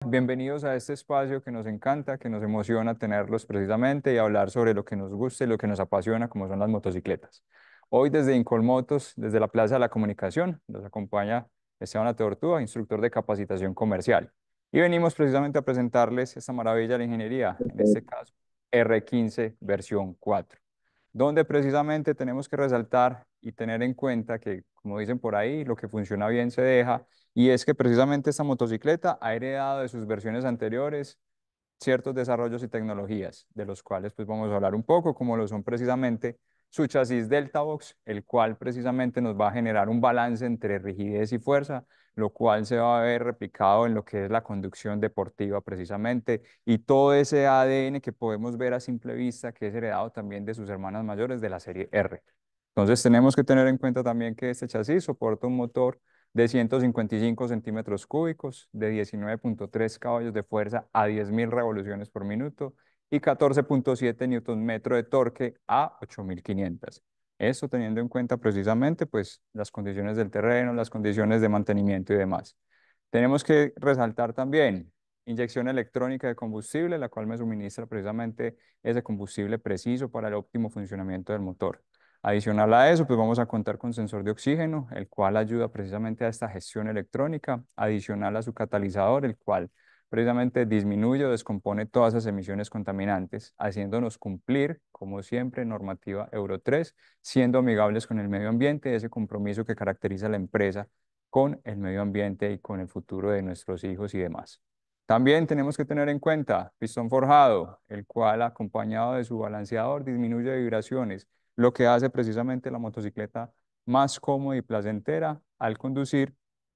Bienvenidos a este espacio que nos encanta, que nos emociona tenerlos precisamente y hablar sobre lo que nos gusta y lo que nos apasiona, como son las motocicletas. Hoy desde Incolmotos, desde la Plaza de la Comunicación, nos acompaña Esteban Ateortúa, instructor de capacitación comercial. Y venimos precisamente a presentarles esta maravilla de la ingeniería, en este caso R15 versión 4, donde precisamente tenemos que resaltar y tener en cuenta que, como dicen por ahí, lo que funciona bien se deja, y es que precisamente esta motocicleta ha heredado de sus versiones anteriores ciertos desarrollos y tecnologías, de los cuales pues vamos a hablar un poco, como lo son precisamente su chasis Deltavox, el cual precisamente nos va a generar un balance entre rigidez y fuerza, lo cual se va a ver replicado en lo que es la conducción deportiva precisamente, y todo ese ADN que podemos ver a simple vista, que es heredado también de sus hermanas mayores de la serie R. Entonces tenemos que tener en cuenta también que este chasis soporta un motor de 155 centímetros cúbicos, de 19,3 caballos de fuerza a 10.000 revoluciones por minuto y 14,7 newton metro de torque a 8.500. Esto teniendo en cuenta precisamente pues, las condiciones del terreno, las condiciones de mantenimiento y demás. Tenemos que resaltar también inyección electrónica de combustible, la cual me suministra precisamente ese combustible preciso para el óptimo funcionamiento del motor. Adicional a eso, pues vamos a contar con sensor de oxígeno, el cual ayuda precisamente a esta gestión electrónica, adicional a su catalizador, el cual precisamente disminuye o descompone todas esas emisiones contaminantes, haciéndonos cumplir, como siempre, normativa Euro 3, siendo amigables con el medio ambiente, ese compromiso que caracteriza a la empresa con el medio ambiente y con el futuro de nuestros hijos y demás. También tenemos que tener en cuenta pistón forjado, el cual acompañado de su balanceador disminuye vibraciones, lo que hace precisamente la motocicleta más cómoda y placentera al conducir,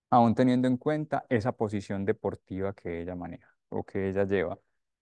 aún teniendo en cuenta esa posición deportiva que ella maneja o que ella lleva.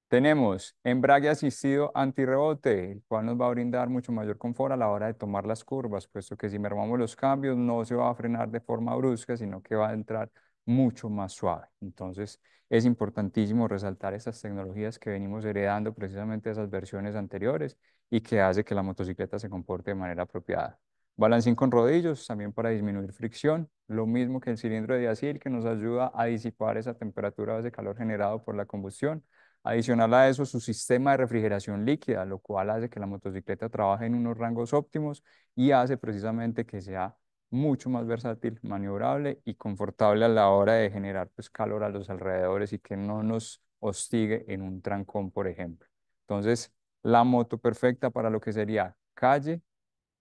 Tenemos embrague asistido antirrebote, el cual nos va a brindar mucho mayor confort a la hora de tomar las curvas, puesto que si mermamos los cambios no se va a frenar de forma brusca, sino que va a entrar mucho más suave. Entonces, es importantísimo resaltar estas tecnologías que venimos heredando precisamente de esas versiones anteriores y que hace que la motocicleta se comporte de manera apropiada. Balancín con rodillos, también para disminuir fricción, lo mismo que el cilindro de diasil que nos ayuda a disipar esa temperatura o ese calor generado por la combustión. Adicional a eso, su sistema de refrigeración líquida, lo cual hace que la motocicleta trabaje en unos rangos óptimos y hace precisamente que sea mucho más versátil, maniobrable y confortable a la hora de generar pues, calor a los alrededores y que no nos hostigue en un trancón, por ejemplo. Entonces, la moto perfecta para lo que sería calle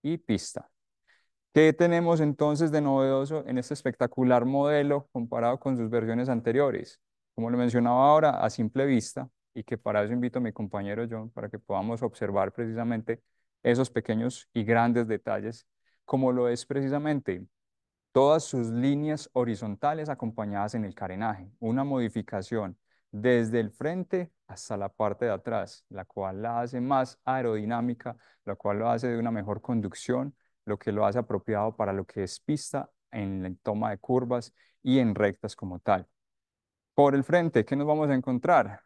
y pista. ¿Qué tenemos entonces de novedoso en este espectacular modelo comparado con sus versiones anteriores? Como lo mencionaba ahora, a simple vista, y que para eso invito a mi compañero John para que podamos observar precisamente esos pequeños y grandes detalles, como lo es precisamente todas sus líneas horizontales acompañadas en el carenaje, una modificación desde el frente hasta la parte de atrás, la cual la hace más aerodinámica, la cual lo hace de una mejor conducción, lo que lo hace apropiado para lo que es pista en la toma de curvas y en rectas como tal. Por el frente, ¿qué nos vamos a encontrar?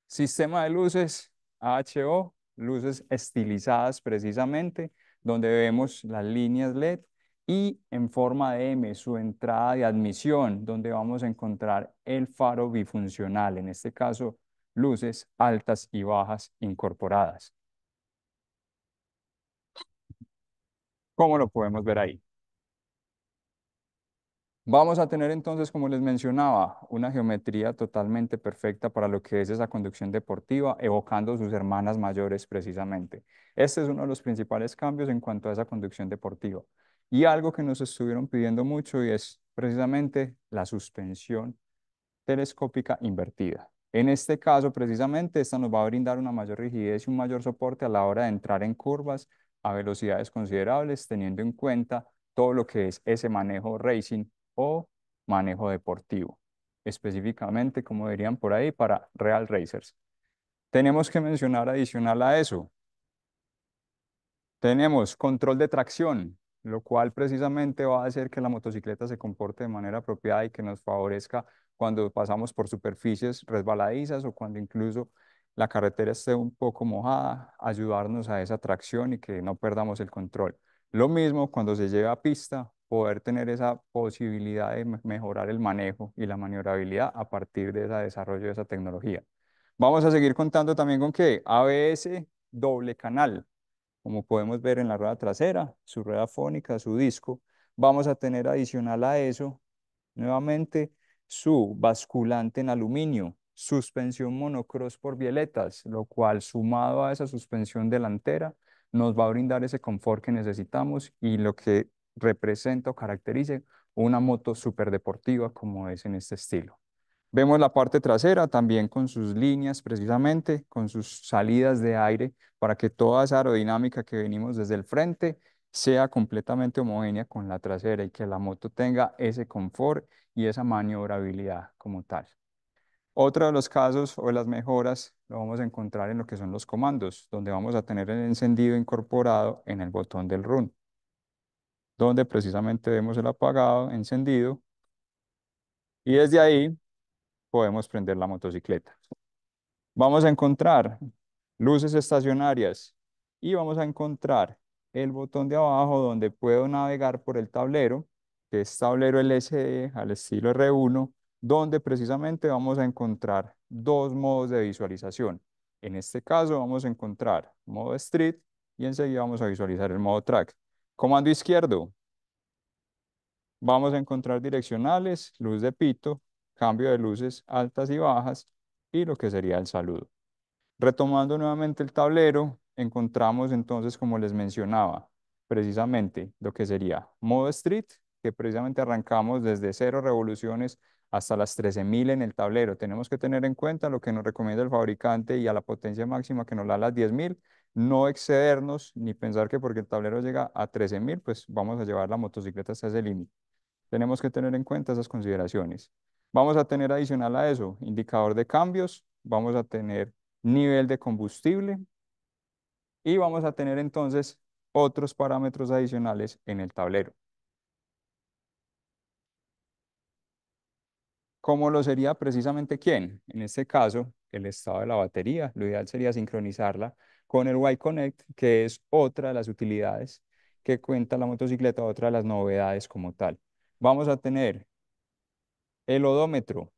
Sistema de luces AHO, luces estilizadas precisamente, donde vemos las líneas LED y en forma de M, su entrada de admisión, donde vamos a encontrar el faro bifuncional, en este caso, luces altas y bajas incorporadas. ¿Cómo lo podemos ver ahí? Vamos a tener entonces, como les mencionaba, una geometría totalmente perfecta para lo que es esa conducción deportiva, evocando sus hermanas mayores precisamente. Este es uno de los principales cambios en cuanto a esa conducción deportiva. Y algo que nos estuvieron pidiendo mucho y es precisamente la suspensión telescópica invertida. En este caso, precisamente, esta nos va a brindar una mayor rigidez y un mayor soporte a la hora de entrar en curvas a velocidades considerables, teniendo en cuenta todo lo que es ese manejo racing o manejo deportivo, específicamente, como dirían por ahí, para real racers. Tenemos que mencionar adicional a eso, tenemos control de tracción, lo cual precisamente va a hacer que la motocicleta se comporte de manera apropiada y que nos favorezca cuando pasamos por superficies resbaladizas o cuando incluso la carretera esté un poco mojada, ayudarnos a esa tracción y que no perdamos el control. Lo mismo cuando se llega a pista, poder tener esa posibilidad de mejorar el manejo y la maniobrabilidad a partir de ese desarrollo de esa tecnología. Vamos a seguir contando también con que ABS doble canal, como podemos ver en la rueda trasera, su rueda fónica, su disco. Vamos a tener adicional a eso, nuevamente, su basculante en aluminio, suspensión monocross por violetas, lo cual sumado a esa suspensión delantera nos va a brindar ese confort que necesitamos y lo que representa o caracteriza una moto súper deportiva como es en este estilo. Vemos la parte trasera también con sus líneas precisamente, con sus salidas de aire para que toda esa aerodinámica que venimos desde el frente sea completamente homogénea con la trasera y que la moto tenga ese confort y esa maniobrabilidad como tal. Otro de los casos o de las mejoras lo vamos a encontrar en lo que son los comandos, donde vamos a tener el encendido incorporado en el botón del run, donde precisamente vemos el apagado, encendido, y desde ahí podemos prender la motocicleta. Vamos a encontrar luces estacionarias y vamos a encontrar el botón de abajo donde puedo navegar por el tablero, que es tablero LCD al estilo R1, donde precisamente vamos a encontrar dos modos de visualización. En este caso vamos a encontrar modo Street y enseguida vamos a visualizar el modo Track. Comando izquierdo, vamos a encontrar direccionales, luz de pito, cambio de luces altas y bajas y lo que sería el saludo. Retomando nuevamente el tablero, encontramos entonces, como les mencionaba, precisamente lo que sería modo Street, que precisamente arrancamos desde 0 revoluciones hasta las 13.000 en el tablero. Tenemos que tener en cuenta lo que nos recomienda el fabricante y a la potencia máxima que nos da las 10.000, no excedernos ni pensar que porque el tablero llega a 13.000, pues vamos a llevar la motocicleta hasta ese límite. Tenemos que tener en cuenta esas consideraciones. Vamos a tener adicional a eso, indicador de cambios, vamos a tener nivel de combustible y vamos a tener entonces otros parámetros adicionales en el tablero. ¿Cómo lo sería precisamente quién? En este caso, el estado de la batería. Lo ideal sería sincronizarla con el Y-Connect, que es otra de las utilidades que cuenta la motocicleta, otra de las novedades como tal. Vamos a tener el odómetro,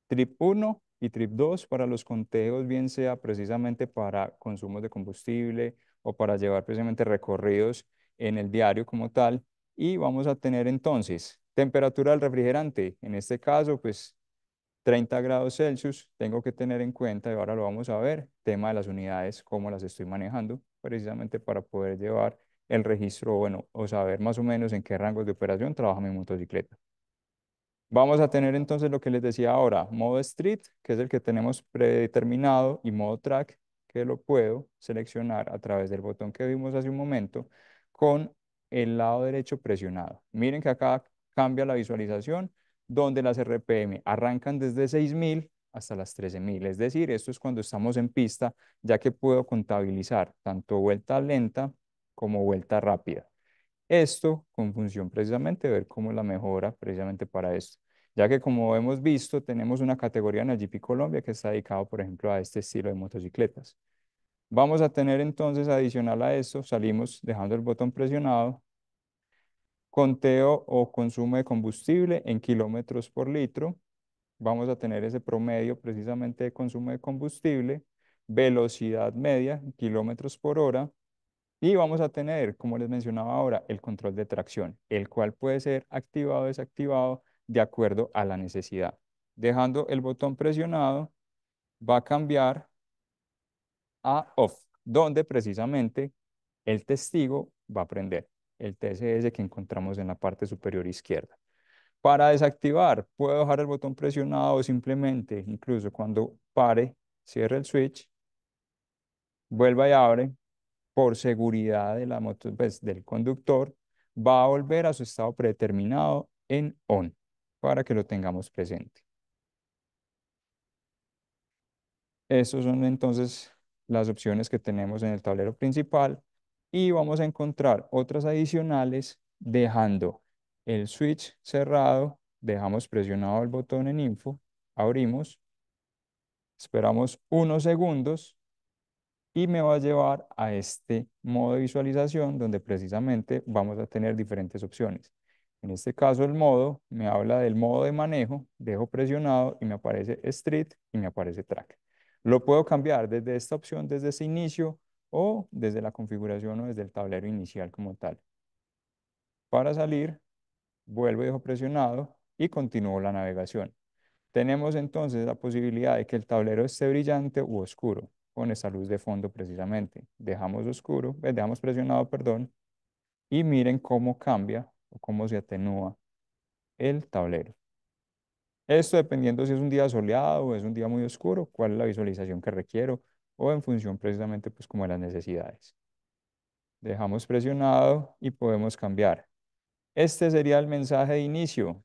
Trip 1 y Trip 2 para los conteos, bien sea precisamente para consumos de combustible o para llevar precisamente recorridos en el diario como tal. Y vamos a tener entonces temperatura del refrigerante. En este caso, pues 30 grados Celsius. Tengo que tener en cuenta, y ahora lo vamos a ver, tema de las unidades, cómo las estoy manejando, precisamente para poder llevar el registro, bueno, o saber más o menos en qué rangos de operación trabaja mi motocicleta. Vamos a tener entonces lo que les decía ahora, modo Street, que es el que tenemos predeterminado, y modo Track, que lo puedo seleccionar a través del botón que vimos hace un momento, con el lado derecho presionado. Miren que acá cambia la visualización, donde las RPM arrancan desde 6.000 hasta las 13.000. Es decir, esto es cuando estamos en pista, ya que puedo contabilizar tanto vuelta lenta como vuelta rápida. Esto con función precisamente de ver cómo la mejora precisamente para esto. Ya que como hemos visto, tenemos una categoría en el GP Colombia que está dedicado, por ejemplo, a este estilo de motocicletas. Vamos a tener entonces adicional a esto, salimos dejando el botón presionado, conteo o consumo de combustible en kilómetros por litro. Vamos a tener ese promedio precisamente de consumo de combustible, velocidad media en kilómetros por hora. Y vamos a tener, como les mencionaba ahora, el control de tracción, el cual puede ser activado o desactivado de acuerdo a la necesidad. Dejando el botón presionado, va a cambiar a off, donde precisamente el testigo va a prender, el TSS que encontramos en la parte superior izquierda. Para desactivar, puedo dejar el botón presionado o simplemente, incluso cuando pare, cierre el switch, vuelva y abre, por seguridad de la moto, pues, del conductor, va a volver a su estado predeterminado en on, para que lo tengamos presente. Estas son entonces las opciones que tenemos en el tablero principal y vamos a encontrar otras adicionales dejando el switch cerrado, dejamos presionado el botón en info, abrimos, esperamos unos segundos y me va a llevar a este modo de visualización donde precisamente vamos a tener diferentes opciones. En este caso el modo me habla del modo de manejo, dejo presionado y me aparece Street y me aparece Track. Lo puedo cambiar desde esta opción, desde ese inicio o desde la configuración o desde el tablero inicial como tal. Para salir, vuelvo y dejo presionado y continúo la navegación. Tenemos entonces la posibilidad de que el tablero esté brillante u oscuro, con esta luz de fondo precisamente. Dejamos oscuro, dejamos presionado, perdón, y miren cómo cambia o cómo se atenúa el tablero. Esto dependiendo si es un día soleado o es un día muy oscuro, cuál es la visualización que requiero o en función precisamente pues como de las necesidades. Dejamos presionado y podemos cambiar. Este sería el mensaje de inicio,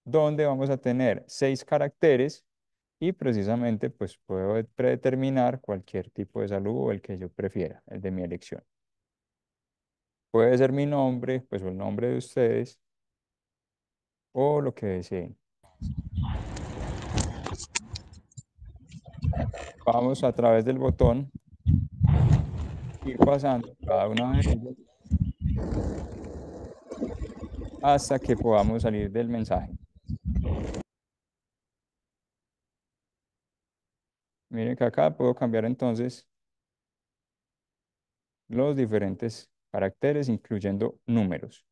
donde vamos a tener 6 caracteres y precisamente pues puedo predeterminar cualquier tipo de saludo o el que yo prefiera, el de mi elección. Puede ser mi nombre, pues o el nombre de ustedes o lo que deseen. Vamos a través del botón ir pasando cada una de ellas hasta que podamos salir del mensaje. Miren que acá puedo cambiar entonces los diferentes caracteres, incluyendo números.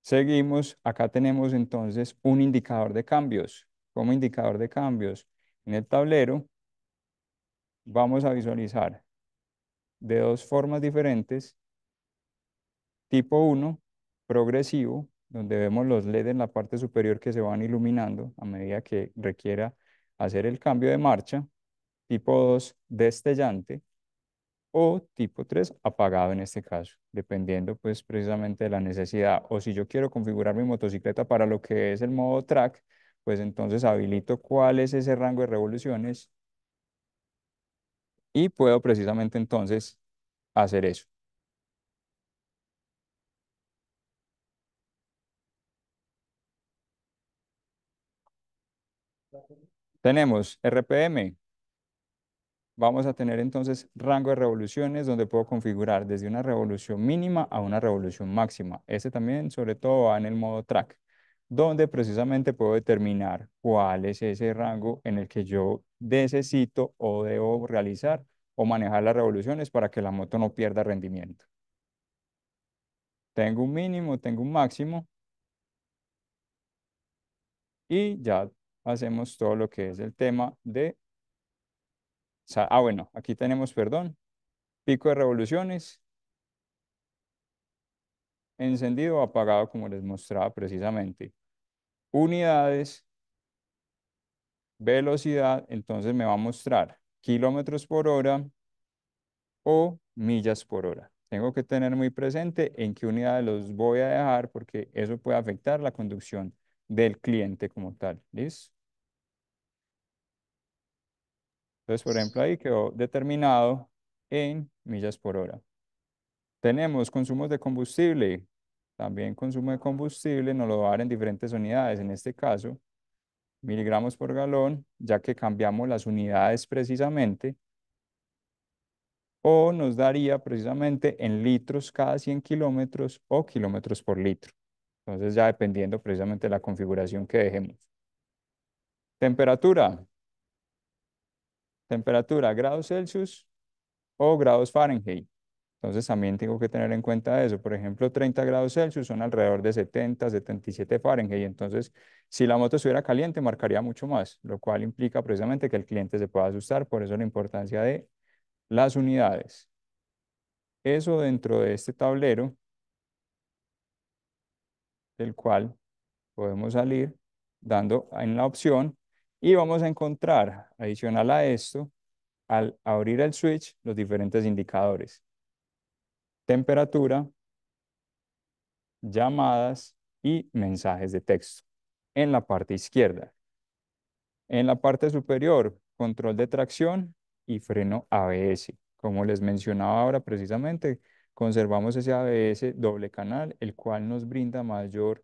Seguimos, acá tenemos entonces un indicador de cambios. Como indicador de cambios en el tablero, vamos a visualizar de dos formas diferentes. Tipo uno, progresivo, donde vemos los LED en la parte superior que se van iluminando a medida que requiera hacer el cambio de marcha. Tipo 2, destellante. O tipo 3 apagado en este caso, dependiendo pues precisamente de la necesidad. O si yo quiero configurar mi motocicleta para lo que es el modo track, pues entonces habilito cuál es ese rango de revoluciones y puedo precisamente entonces hacer eso. Tenemos RPM. Vamos a tener entonces rango de revoluciones donde puedo configurar desde una revolución mínima a una revolución máxima. Este también sobre todo va en el modo track, donde precisamente puedo determinar cuál es ese rango en el que yo necesito o debo realizar o manejar las revoluciones para que la moto no pierda rendimiento. Tengo un mínimo, tengo un máximo y ya hacemos todo lo que es el tema de... bueno, aquí tenemos, perdón, pico de revoluciones, encendido o apagado como les mostraba precisamente. Unidades, velocidad, entonces me va a mostrar kilómetros por hora o millas por hora. Tengo que tener muy presente en qué unidades los voy a dejar porque eso puede afectar la conducción del cliente como tal. ¿Listo? Entonces, por ejemplo, ahí quedó determinado en millas por hora. Tenemos consumos de combustible. También consumo de combustible nos lo va a dar en diferentes unidades. En este caso, miligramos por galón, ya que cambiamos las unidades precisamente, o nos daría precisamente en litros cada 100 kilómetros o kilómetros por litro. Entonces ya dependiendo precisamente de la configuración que dejemos. Temperatura. Temperatura, grados Celsius o grados Fahrenheit. Entonces también tengo que tener en cuenta eso. Por ejemplo, 30 grados Celsius son alrededor de 70, 77 Fahrenheit. Entonces, si la moto estuviera caliente, marcaría mucho más, lo cual implica precisamente que el cliente se pueda asustar. Por eso la importancia de las unidades. Eso dentro de este tablero, del cual podemos salir dando en la opción y vamos a encontrar, adicional a esto, al abrir el switch, los diferentes indicadores. Temperatura, llamadas y mensajes de texto en la parte izquierda. En la parte superior, control de tracción y freno ABS. Como les mencionaba ahora precisamente, conservamos ese ABS doble canal, el cual nos brinda mayor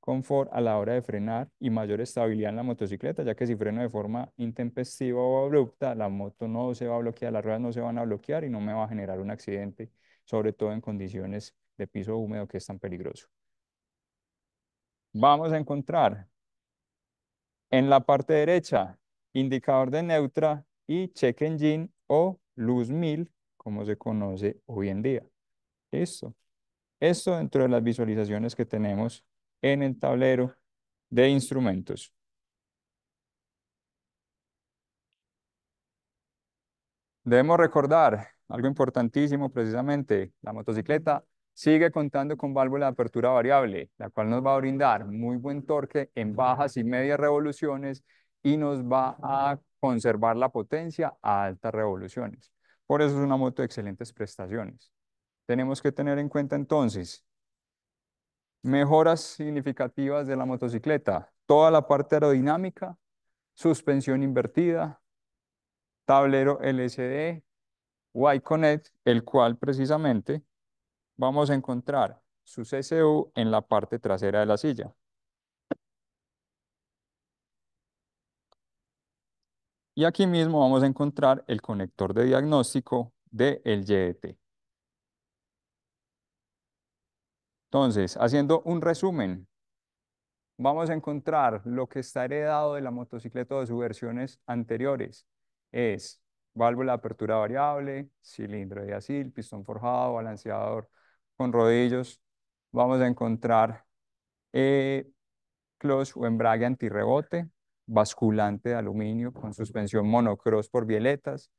confort a la hora de frenar y mayor estabilidad en la motocicleta, ya que si freno de forma intempestiva o abrupta, la moto no se va a bloquear, las ruedas no se van a bloquear y no me va a generar un accidente, sobre todo en condiciones de piso húmedo que es tan peligroso. Vamos a encontrar en la parte derecha indicador de neutra y check engine o luz 1000, como se conoce hoy en día. Listo. Esto dentro de las visualizaciones que tenemos en el tablero de instrumentos. Debemos recordar algo importantísimo, precisamente, la motocicleta sigue contando con válvula de apertura variable, la cual nos va a brindar muy buen torque en bajas y medias revoluciones y nos va a conservar la potencia a altas revoluciones. Por eso es una moto de excelentes prestaciones. Tenemos que tener en cuenta entonces mejoras significativas de la motocicleta, toda la parte aerodinámica, suspensión invertida, tablero LCD, Y-Connect, el cual precisamente vamos a encontrar su CCU en la parte trasera de la silla. Y aquí mismo vamos a encontrar el conector de diagnóstico del YDT. Entonces, haciendo un resumen, vamos a encontrar lo que está heredado de la motocicleta de sus versiones anteriores. Es válvula de apertura variable, cilindro de asil, pistón forjado, balanceador con rodillos. Vamos a encontrar eh, clutch o embrague antirrebote, basculante de aluminio con suspensión monocross por bieletas.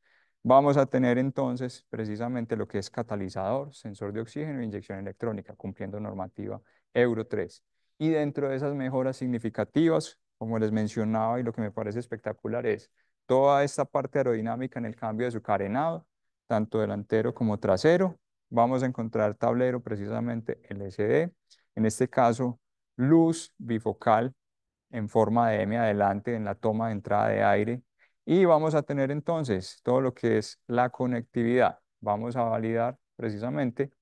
Vamos a tener entonces precisamente lo que es catalizador, sensor de oxígeno e inyección electrónica, cumpliendo normativa Euro 3. Y dentro de esas mejoras significativas, como les mencionaba y lo que me parece espectacular es toda esta parte aerodinámica en el cambio de su carenado, tanto delantero como trasero. Vamos a encontrar tablero precisamente LCD, en este caso luz bifocal en forma de M adelante en la toma de entrada de aire. Y vamos a tener entonces todo lo que es la conectividad. Vamos a validar precisamente.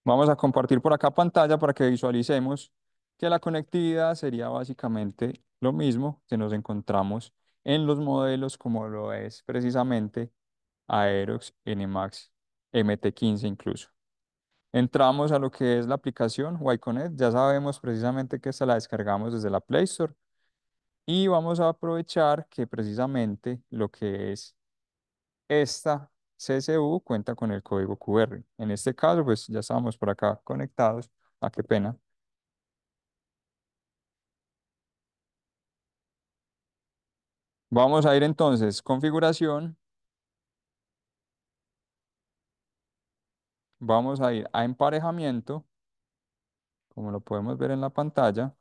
Vamos a compartir por acá pantalla para que visualicemos que la conectividad sería básicamente lo mismo que nos encontramos en los modelos como lo es precisamente Aerox, NMAX, MT-15 incluso. Entramos a lo que es la aplicación YConnect. Ya sabemos precisamente que esta la descargamos desde la Play Store y vamos a aprovechar que precisamente lo que es esta CSU cuenta con el código QR. En este caso, pues ya estamos por acá conectados. Ah, qué pena. Vamos a ir entonces, configuración. Vamos a ir a emparejamiento, como lo podemos ver en la pantalla.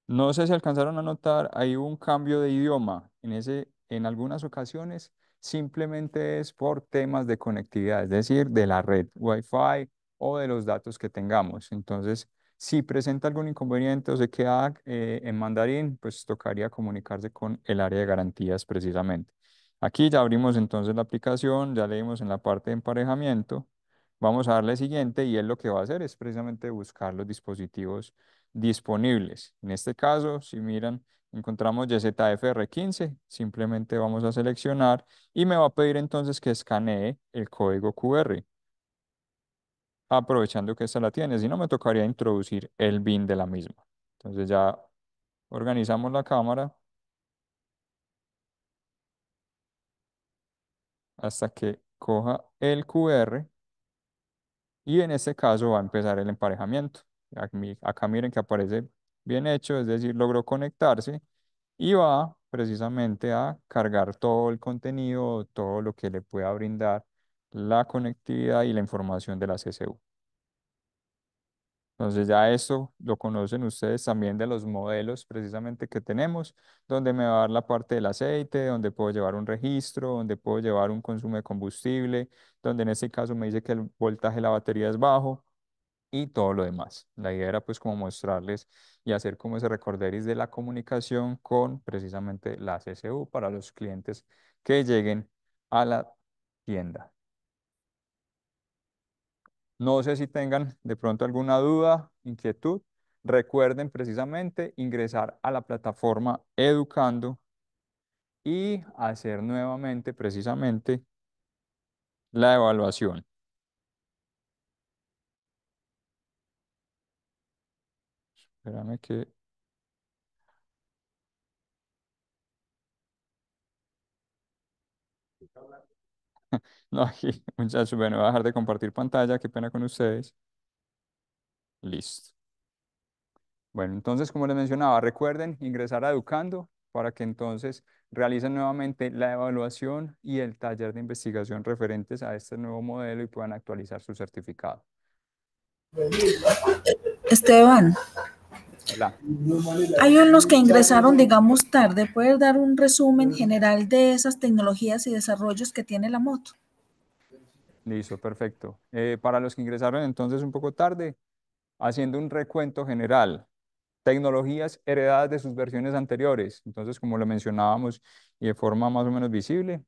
No sé si alcanzaron a notar, hay un cambio de idioma. En algunas ocasiones simplemente es por temas de conectividad, es decir, de la red Wi-Fi o de los datos que tengamos. Entonces, si presenta algún inconveniente o se queda en mandarín, pues tocaría comunicarse con el área de garantías precisamente. Aquí ya abrimos entonces la aplicación, ya leímos en la parte de emparejamiento. Vamos a darle siguiente y él lo que va a hacer es precisamente buscar los dispositivos disponibles. En este caso, si miran, encontramos YZF-R15, simplemente vamos a seleccionar y me va a pedir entonces que escanee el código QR, aprovechando que esta la tiene, si no me tocaría introducir el BIN de la misma. Entonces ya organizamos la cámara hasta que coja el QR y en este caso va a empezar el emparejamiento. Acá miren que aparece bien hecho, es decir, logró conectarse y va precisamente a cargar todo el contenido, todo lo que le pueda brindar la conectividad y la información de la CCU. Entonces ya esto lo conocen ustedes también de los modelos precisamente que tenemos, donde me va a dar la parte del aceite, donde puedo llevar un registro, donde puedo llevar un consumo de combustible, donde en este caso me dice que el voltaje de la batería es bajo. y todo lo demás. La idea era pues como mostrarles y hacer como ese recorderis de la comunicación con precisamente la CCU para los clientes que lleguen a la tienda. No sé si tengan de pronto alguna duda, inquietud. Recuerden precisamente ingresar a la plataforma Educando y hacer nuevamente precisamente la evaluación. Espérame que... No, aquí, muchachos, bueno, voy a dejar de compartir pantalla, qué pena con ustedes. Listo. Bueno, entonces, como les mencionaba, recuerden ingresar a Educando para que entonces realicen nuevamente la evaluación y el taller de investigación referentes a este nuevo modelo y puedan actualizar su certificado. Esteban, Hola. hay unos que ingresaron, digamos, tarde. ¿Puedes dar un resumen general de esas tecnologías y desarrollos que tiene la moto? Listo, perfecto. Para los que ingresaron entonces un poco tarde, haciendo un recuento general, tecnologías heredadas de sus versiones anteriores. Entonces, como lo mencionábamos y de forma más o menos visible,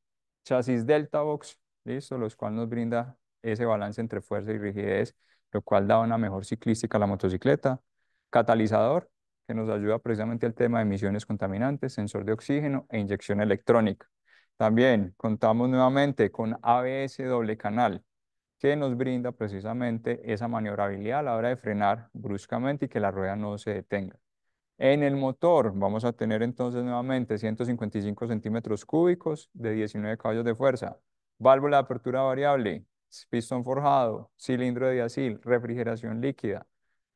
chasis Delta Box, listo, los cuales nos brinda ese balance entre fuerza y rigidez, lo cual da una mejor ciclística a la motocicleta. Catalizador, que nos ayuda precisamente al tema de emisiones contaminantes, sensor de oxígeno e inyección electrónica. También contamos nuevamente con ABS doble canal, que nos brinda precisamente esa maniobrabilidad a la hora de frenar bruscamente y que la rueda no se detenga. En el motor vamos a tener entonces nuevamente 155 centímetros cúbicos de 19 caballos de fuerza, válvula de apertura variable, pistón forjado, cilindro de diacil, refrigeración líquida,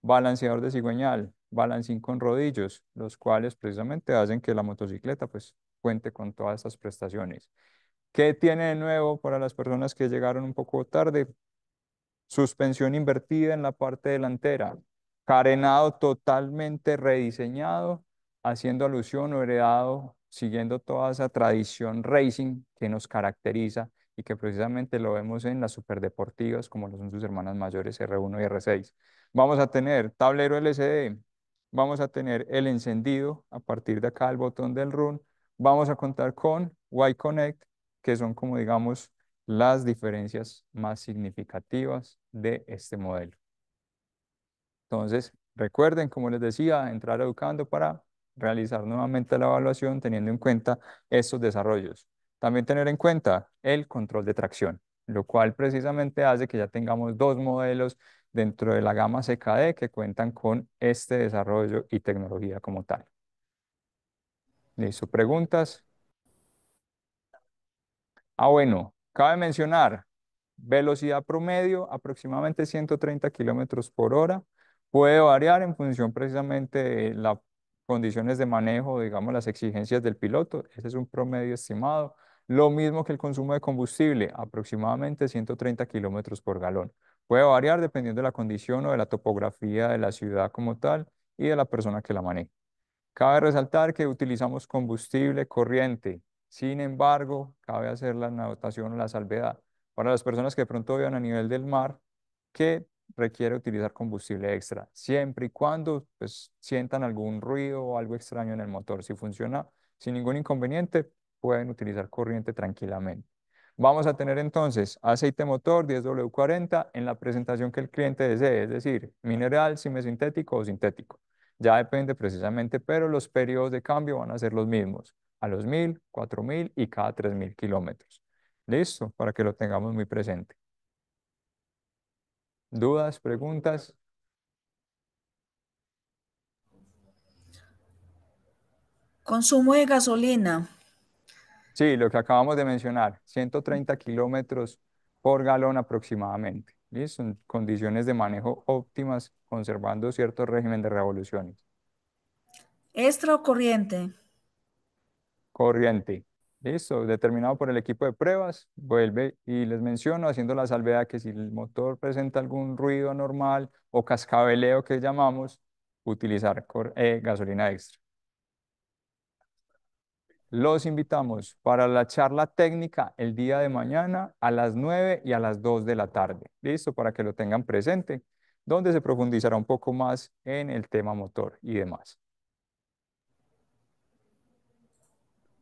balanceador de cigüeñal, balancín con rodillos, los cuales precisamente hacen que la motocicleta pues cuente con todas estas prestaciones. ¿Qué tiene de nuevo para las personas que llegaron un poco tarde? Suspensión invertida en la parte delantera, carenado totalmente rediseñado, haciendo alusión o heredado, siguiendo toda esa tradición racing que nos caracteriza y que precisamente lo vemos en las superdeportivas como lo son sus hermanas mayores R1 y R6. Vamos a tener tablero LCD, vamos a tener el encendido a partir de acá del botón del run, vamos a contar con Y-Connect, que son como digamos las diferencias más significativas de este modelo. Entonces, recuerden, como les decía, entrar a Educando para realizar nuevamente la evaluación teniendo en cuenta estos desarrollos. También tener en cuenta el control de tracción, lo cual precisamente hace que ya tengamos dos modelos dentro de la gama CKD que cuentan con este desarrollo y tecnología como tal. ¿Listo? ¿Preguntas? Bueno, cabe mencionar, velocidad promedio aproximadamente 130 kilómetros por hora. Puede variar en función precisamente de las condiciones de manejo, digamos, las exigencias del piloto. Ese es un promedio estimado. Lo mismo que el consumo de combustible, aproximadamente 130 kilómetros por galón. Puede variar dependiendo de la condición o de la topografía de la ciudad como tal y de la persona que la maneje. Cabe resaltar que utilizamos combustible corriente. Sin embargo, cabe hacer la anotación o la salvedad para las personas que de pronto vivan a nivel del mar que requiere utilizar combustible extra, siempre y cuando pues, sientan algún ruido o algo extraño en el motor. Si funciona sin ningún inconveniente, pueden utilizar corriente tranquilamente. Vamos a tener entonces aceite motor 10W40 en la presentación que el cliente desee, es decir, mineral, semisintético o sintético. Ya depende precisamente, pero los periodos de cambio van a ser los mismos, a los 1000, 4000 y cada 3000 kilómetros. Listo, para que lo tengamos muy presente. ¿Dudas, preguntas? Consumo de gasolina. Sí, lo que acabamos de mencionar, 130 kilómetros por galón aproximadamente. ¿Listo? En condiciones de manejo óptimas, conservando cierto régimen de revoluciones. Extra o corriente. Corriente. Listo, determinado por el equipo de pruebas, vuelve y les menciono haciendo la salvedad que si el motor presenta algún ruido anormal o cascabeleo que llamamos, utilizar gasolina extra. Los invitamos para la charla técnica el día de mañana a las 9 y a las 2 de la tarde. Listo, para que lo tengan presente. donde se profundizará un poco más en el tema motor y demás.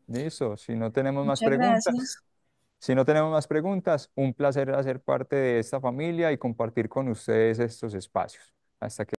Listo, si no tenemos más Muchas preguntas. gracias. Si no tenemos más preguntas, un placer hacer parte de esta familia y compartir con ustedes estos espacios. Hasta que